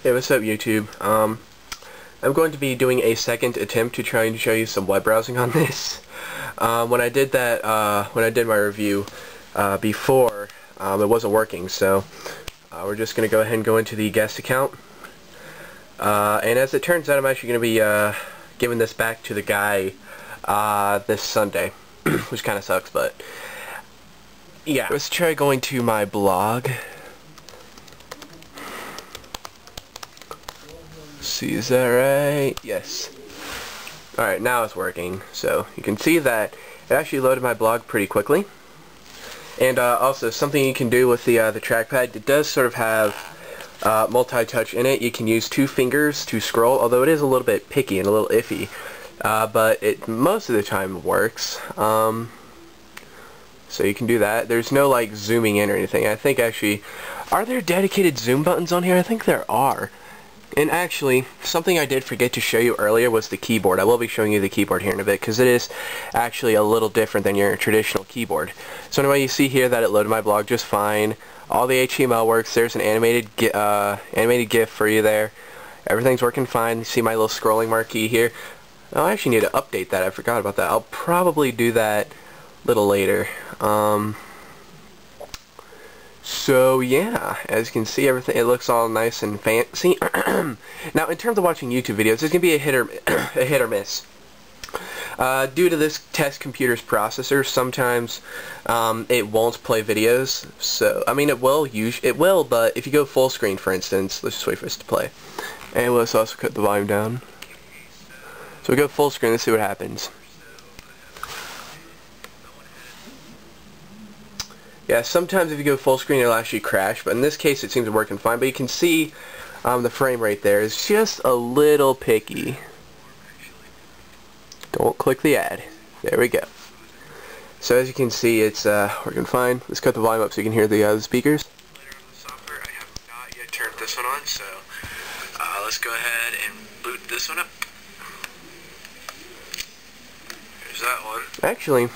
Hey, what's up, YouTube? I'm going to be doing a second attempt to try and show you some web browsing on this. When I did my review before, it wasn't working, so we're just going to go ahead and go into the guest account. And as it turns out, I'm actually going to be giving this back to the guy this Sunday, which kind of sucks, but yeah. Let's try going to my blog. See, is that right? Yes. Alright, now it's working. So you can see that it actually loaded my blog pretty quickly. And also something you can do with the trackpad, it does sort of have multi-touch in it. You can use 2 fingers to scroll, although it is a little bit picky and a little iffy. But it most of the time works. So you can do that. There's no like zooming in or anything. I think actually, are there dedicated zoom buttons on here? I think there are. And actually, something I did forget to show you earlier was the keyboard. I will be showing you the keyboard here in a bit, because it is actually a little different than your traditional keyboard. So anyway, you see here that it loaded my blog just fine. All the HTML works. There's an animated GIF for you there. Everything's working fine. You see my little scrolling marquee here. Oh, I actually need to update that. I forgot about that. I'll probably do that a little later. So yeah, as you can see, everything, it looks all nice and fancy. Now, in terms of watching YouTube videos, it's gonna be a hit or miss. Due to this test computer's processor, sometimes it won't play videos. So I mean, it will, but if you go full screen, for instance, let's just wait for this to play, and let's also cut the volume down. So we go full screen. Let's see what happens. Yeah, sometimes if you go full screen it'll actually crash, but in this case it seems to be working fine. But you can see the frame rate there is just a little picky. Don't click the ad. There we go. So as you can see, it's working fine. Let's cut the volume up so you can hear the speakers. Later on the software, I have not yet turned this one on, so let's go ahead and boot this one up. Here's that one. Actually,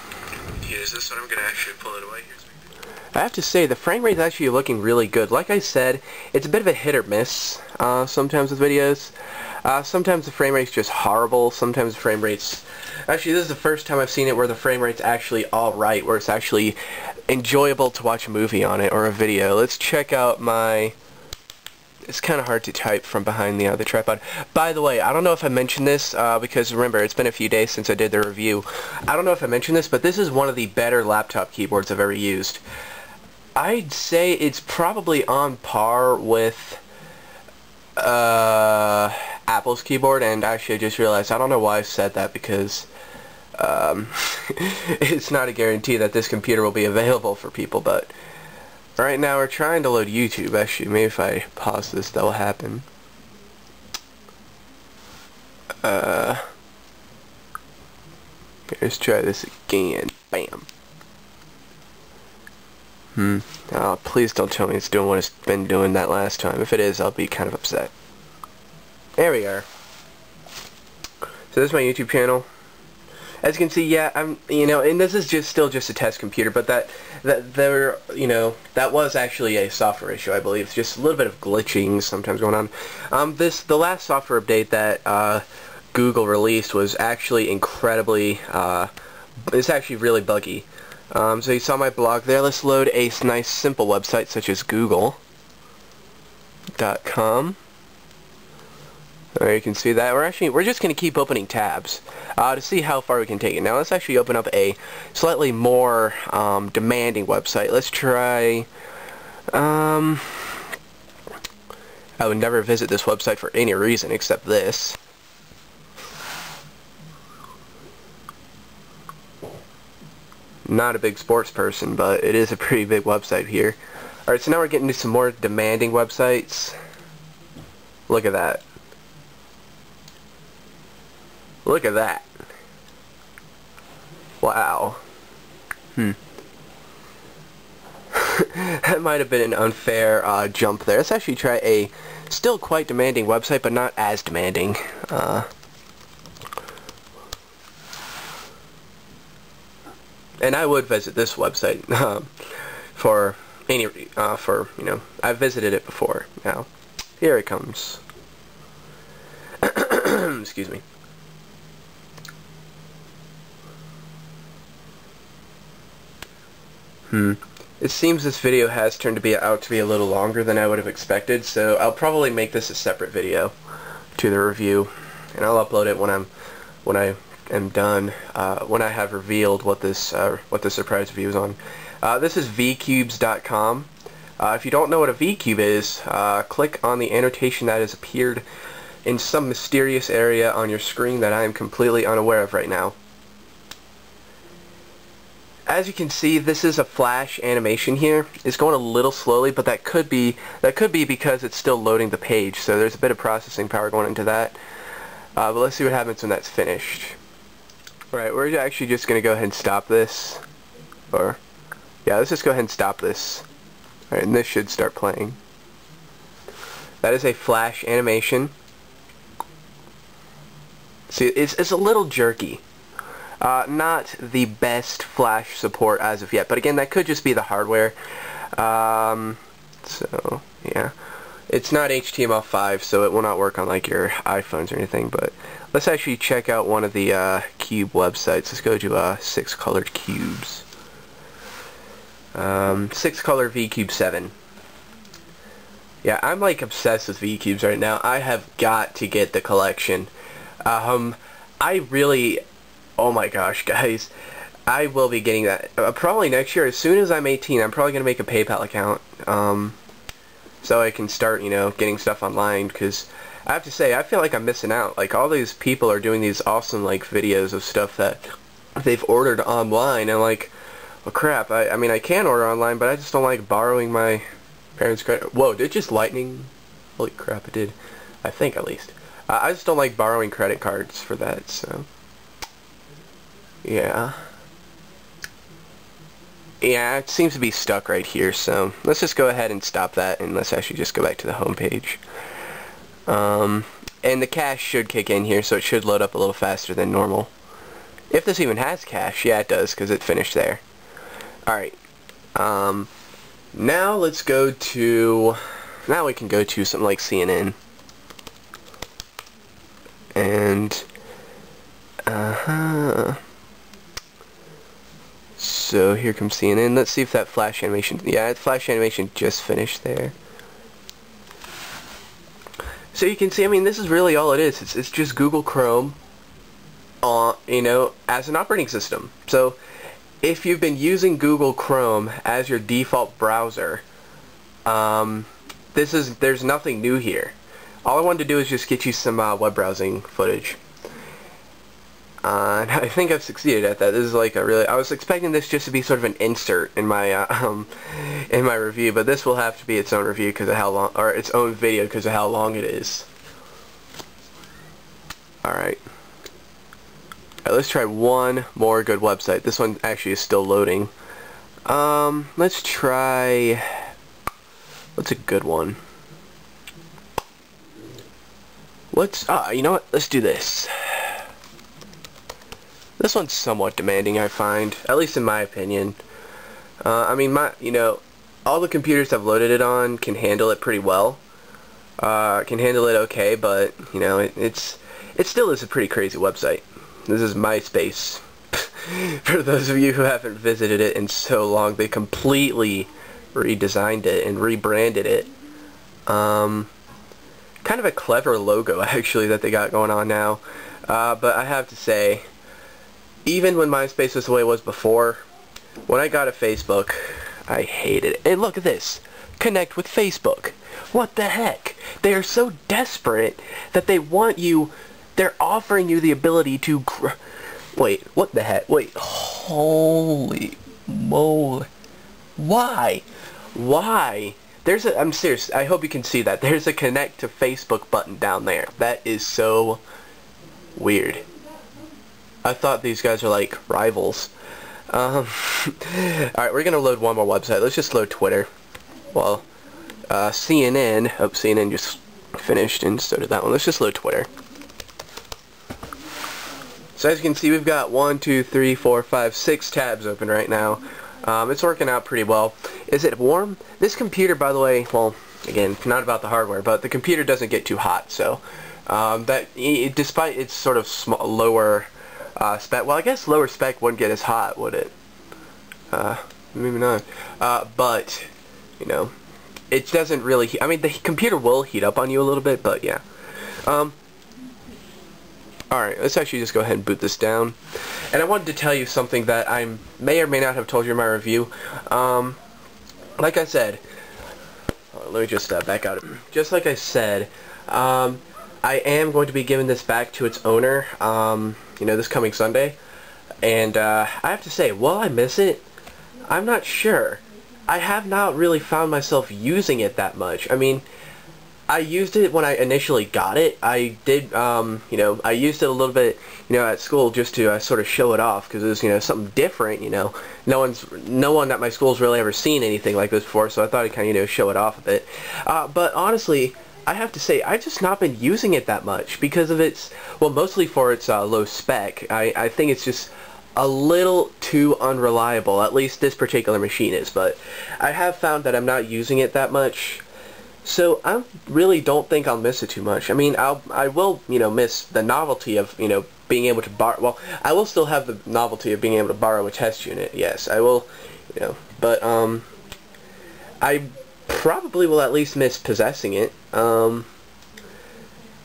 here's this one. I'm gonna actually pull it away. I have to say, the frame rate is actually looking really good. Like I said, it's a bit of a hit or miss sometimes with videos. Sometimes the frame rate's just horrible. Sometimes the frame rate's... Actually, this is the first time I've seen it where the frame rate's actually alright, where it's actually enjoyable to watch a movie on it or a video. Let's check out my... It's kind of hard to type from behind the tripod. By the way, I don't know if I mentioned this, because remember, it's been a few days since I did the review. I don't know if I mentioned this, but this is one of the better laptop keyboards I've ever used. I'd say it's probably on par with Apple's keyboard, and actually I just realized, I don't know why I said that, because it's not a guarantee that this computer will be available for people, but right now we're trying to load YouTube. Actually, maybe if I pause this, that will happen. Let's try this again. Bam. Oh, please don't tell me it's doing what it's been doing that last time. If it is, I'll be kind of upset. There we are. So this is my YouTube channel. As you can see, yeah, and this is still just a test computer, but that was actually a software issue, I believe. It's just a little bit of glitching sometimes going on. The last software update that Google released was actually incredibly, it's actually really buggy. So you saw my blog there. Let's load a nice simple website such as google.com. There you can see that. We're just going to keep opening tabs to see how far we can take it. Now let's actually open up a slightly more demanding website. Let's try, I would never visit this website for any reason except this. Not a big sports person, but it is a pretty big website here. Alright, so now we're getting to some more demanding websites. Look at that. Look at that. Wow. That might have been an unfair jump there. Let's actually try a still quite demanding website, but not as demanding. And I would visit this website for I've visited it before now. here it comes. Excuse me. It seems this video has turned out to be a little longer than I would have expected, so I'll probably make this a separate video to the review, and I'll upload it when I am done, when I have revealed what the surprise review is on. This is vcubes.com. If you don't know what a vcube is, click on the annotation that has appeared in some mysterious area on your screen that I am completely unaware of right now. As you can see, this is a flash animation here. It's going a little slowly, but that could be because it's still loading the page, so there's a bit of processing power going into that. But let's see what happens when that's finished. Alright, we're actually just going to go ahead and stop this. Yeah, let's just go ahead and stop this. Alright, and this should start playing. That is a flash animation. See, it's a little jerky. Not the best flash support as of yet, but again, that could just be the hardware. So, yeah. It's not HTML5, so it will not work on like your iPhones or anything, but let's actually check out one of the cube websites. Let's go to 6 Colored Cubes. 6 Color VCube 7. Yeah, I'm like obsessed with VCubes right now. I have got to get the collection. Oh my gosh, guys, I will be getting that probably next year. As soon as I'm 18, I'm probably going to make a PayPal account, so I can start, getting stuff online, because I have to say, I feel like I'm missing out. Like, all these people are doing these awesome, like, videos of stuff that they've ordered online, and like, well, crap, I mean, I can order online, but I just don't like borrowing my parents' credit. Whoa, did it just lightning? Holy crap, it did. I think, at least. I just don't like borrowing credit cards for that, so... Yeah, it seems to be stuck right here, so let's just go ahead and stop that, and let's actually just go back to the home page. And the cache should kick in here, so it should load up a little faster than normal. If this even has cache, yeah, it does, because it finished there. Alright, now let's go to, now we can go to something like CNN. And, so here comes CNN. Let's see if that flash animation... Yeah, that flash animation just finished there. So you can see, I mean, this is really all it is. It's just Google Chrome, as an operating system. So if you've been using Google Chrome as your default browser, there's nothing new here. All I wanted to do is just get you some web browsing footage. And I think I've succeeded at that. This is like I was expecting this just to be sort of an insert in my review, but this will have to be its own review because of how long, or its own video because of how long it is. Alright. Let's try one more good website. This one actually is still loading. Let's try, what's a good one? You know what? Let's do this. This one's somewhat demanding, I find, at least in my opinion. I mean, all the computers I've loaded it on can handle it pretty well. Can handle it okay, but, it still is a pretty crazy website. This is MySpace. For those of you who haven't visited it in so long, they completely redesigned it and rebranded it. Kind of a clever logo, actually, that they got going on now. But I have to say, even when MySpace was the way it was before, when I got a Facebook, I hated it. And look at this. Connect with Facebook. What the heck? They are so desperate that they want you, they're offering you the ability to... Wait, what the heck? Wait, holy moly. Why? Why? I'm serious, I hope you can see that. There's a connect to Facebook button down there. That is so weird. I thought these guys are like rivals. Alright, we're gonna load one more website. Let's just load Twitter. Well, CNN, CNN just finished and so did that one. Let's just load Twitter. So as you can see, we've got 1, 2, 3, 4, 5, 6 tabs open right now. It's working out pretty well. Is it warm? This computer, by the way, well, again, not about the hardware, but the computer doesn't get too hot, so despite its sort of lower spec, well, I guess lower spec wouldn't get as hot, would it? Maybe not. But, you know, it doesn't really, I mean, the computer will heat up on you a little bit, but yeah. Alright, let's actually just go ahead and boot this down. And I wanted to tell you something that I may or may not have told you in my review. Like I said, let me just back out. Just like I said, I am going to be giving this back to its owner, you know, this coming Sunday. And I have to say, will I miss it? I'm not sure. I have not really found myself using it that much. I mean, I used it when I initially got it. I did, you know, I used it a little bit, you know, at school just to sort of show it off because it was, you know, something different, you know. No one at my school's really ever seen anything like this before, so I thought I'd kind of, you know, show it off a bit. But honestly, I have to say, I've just not been using it that much because of its, well, mostly for its low spec. I think it's just a little too unreliable, at least this particular machine is, but I have found that I'm not using it that much. So I really don't think I'll miss it too much. I mean, I will, you know, miss the novelty of, you know, being able to borrow. Well, I will still have the novelty of being able to borrow a test unit. Yes, I will, you know. But I probably will at least miss possessing it.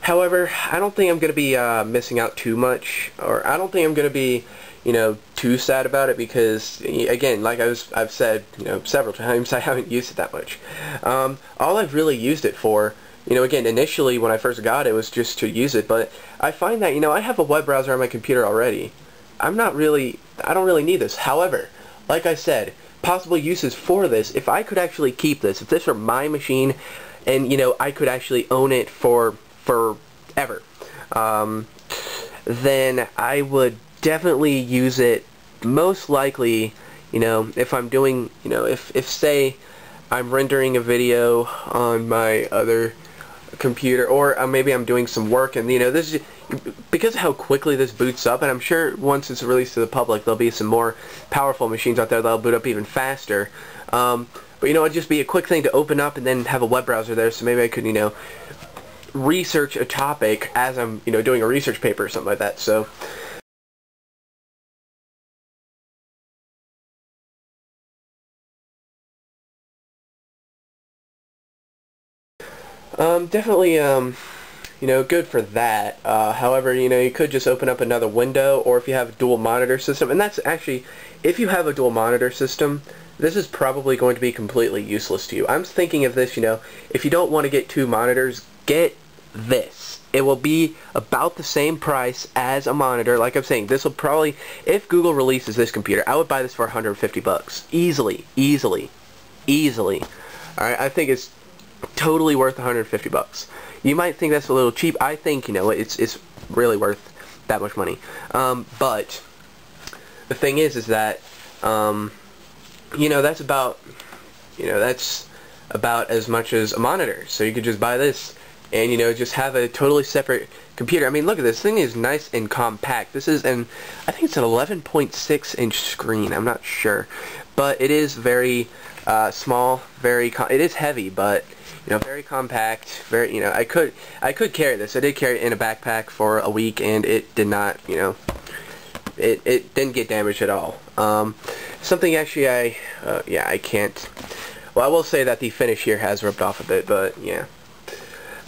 However, I don't think I'm going to be missing out too much, or I don't think I'm going to be, you know, too sad about it because, again, like I've said, you know, several times, I haven't used it that much. All I've really used it for, you know, again, initially when I first got it was just to use it, but I find that, you know, I have a web browser on my computer already. I don't really need this. However, like I said, possible uses for this, if I could actually keep this, if this were my machine, and, you know, I could actually own it forever, then I would definitely use it most likely, you know, if I'm doing, you know, if say I'm rendering a video on my other computer, or maybe I'm doing some work, and, you know, this is because of how quickly this boots up, and I'm sure once it's released to the public there'll be some more powerful machines out there that'll boot up even faster, but, you know, it'd just be a quick thing to open up and then have a web browser there, so maybe I could, you know, research a topic as I'm, you know, doing a research paper or something like that. So definitely, you know, good for that. However, you know, you could just open up another window, or if you have a dual monitor system, and that's actually, if you have a dual monitor system, this is probably going to be completely useless to you. I'm thinking of this, you know, if you don't want to get two monitors, get this. It will be about the same price as a monitor. Like I'm saying, this will probably, if Google releases this computer, I would buy this for 150 bucks. Easily. Alright, I think it's totally worth 150 bucks. You might think that's a little cheap. I think, you know, it's really worth that much money. But the thing is that, you know, that's about as much as a monitor. So you could just buy this and, you know, just have a totally separate computer. I mean, look at this. This thing is nice and compact. This is I think it's an 11.6 inch screen. I'm not sure, but it is very small. It is heavy, but, you know, very compact. Very, you know, I could carry this. I did carry it in a backpack for a week, and it did not, you know, it didn't get damaged at all. Something actually yeah, I can't. Well, I will say that the finish here has rubbed off a bit, but yeah.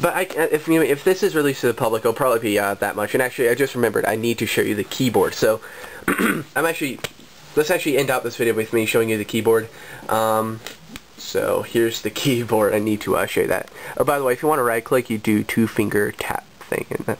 But if this is released to the public, it'll probably be that much. And actually, I just remembered I need to show you the keyboard. So let's actually end out this video with me showing you the keyboard. So here's the keyboard. I need to show you that. Oh, by the way, if you want to right-click, you do two-finger tap thing, and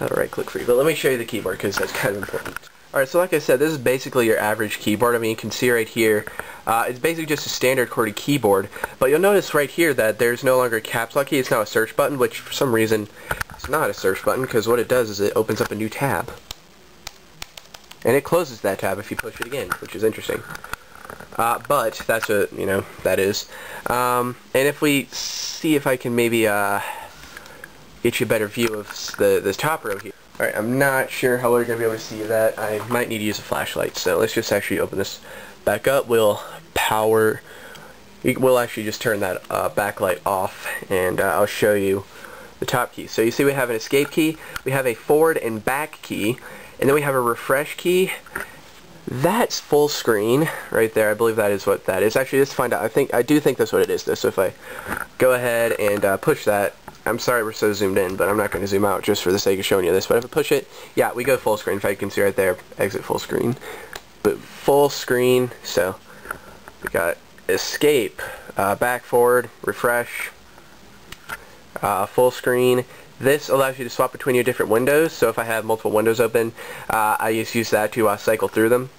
that'll right-click for you. But let me show you the keyboard because that's kind of important. Alright, so like I said, this is basically your average keyboard. I mean, you can see right here, it's basically just a standard QWERTY keyboard, but you'll notice right here that there's no longer a caps lock key. It's now a search button, which for some reason it's not a search button, because what it does is it opens up a new tab. And it closes that tab if you push it again, which is interesting. But that's what, you know, that is. And if we see if I can maybe get you a better view of this top row here. Alright, I'm not sure how we're going to be able to see that. I might need to use a flashlight, so let's just actually open this back up. We'll power, we'll actually just turn that backlight off, and I'll show you the top key. So you see we have an escape key, we have a forward and back key, and then we have a refresh key. That's full screen right there. I believe that is what that is. Actually, just to find out, I do think that's what it is though. So if I go ahead and push that, I'm sorry we're so zoomed in, but I'm not going to zoom out just for the sake of showing you this. But if I push it, yeah, we go full screen. In fact, you can see right there, exit full screen. But full screen, so we got escape, back, forward, refresh, full screen. This allows you to swap between your different windows, so if I have multiple windows open, I just use that to cycle through them.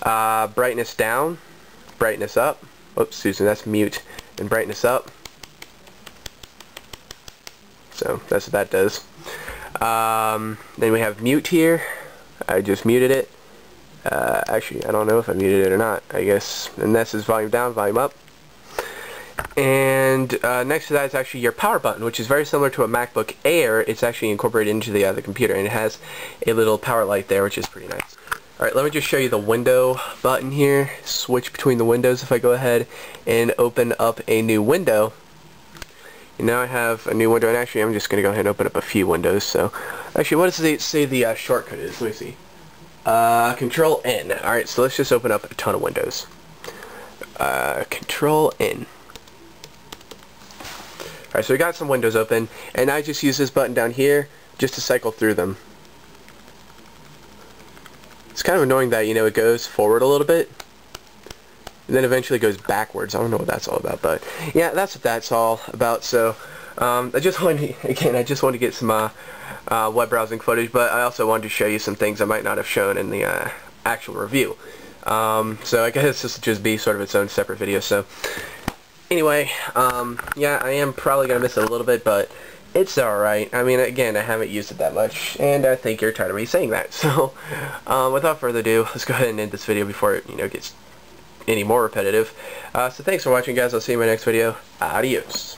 Brightness down, brightness up. Oops, Susan, that's mute. And brightness up. So that's what that does. Then we have mute here. I just muted it. Actually, I don't know if I muted it or not, I guess. And this is volume down, volume up. And next to that is actually your power button, which is very similar to a MacBook Air. It's actually incorporated into the computer, and it has a little power light there, which is pretty nice. Alright, let me just show you the window button here. Switch between the windows if I go ahead and open up a new window. And now I have a new window, and actually I'm just going to go ahead and open up a few windows. So, actually, what does it say the shortcut is? Let me see. Control N. Alright, so let's just open up a ton of windows. Control N. Alright, so we got some windows open, and I just use this button down here just to cycle through them. It's kind of annoying that, it goes forward a little bit, and then eventually goes backwards. I don't know what that's all about, but yeah, that's what that's all about. So, I just wanted to get some web browsing footage, but I also wanted to show you some things I might not have shown in the actual review. So I guess this will just be sort of its own separate video. So, anyway, yeah, I am probably going to miss it a little bit, but it's alright. I mean, again, I haven't used it that much, and I think you're tired of me saying that. So, without further ado, let's go ahead and end this video before it, gets any more repetitive. So thanks for watching, guys. I'll see you in my next video. Adios.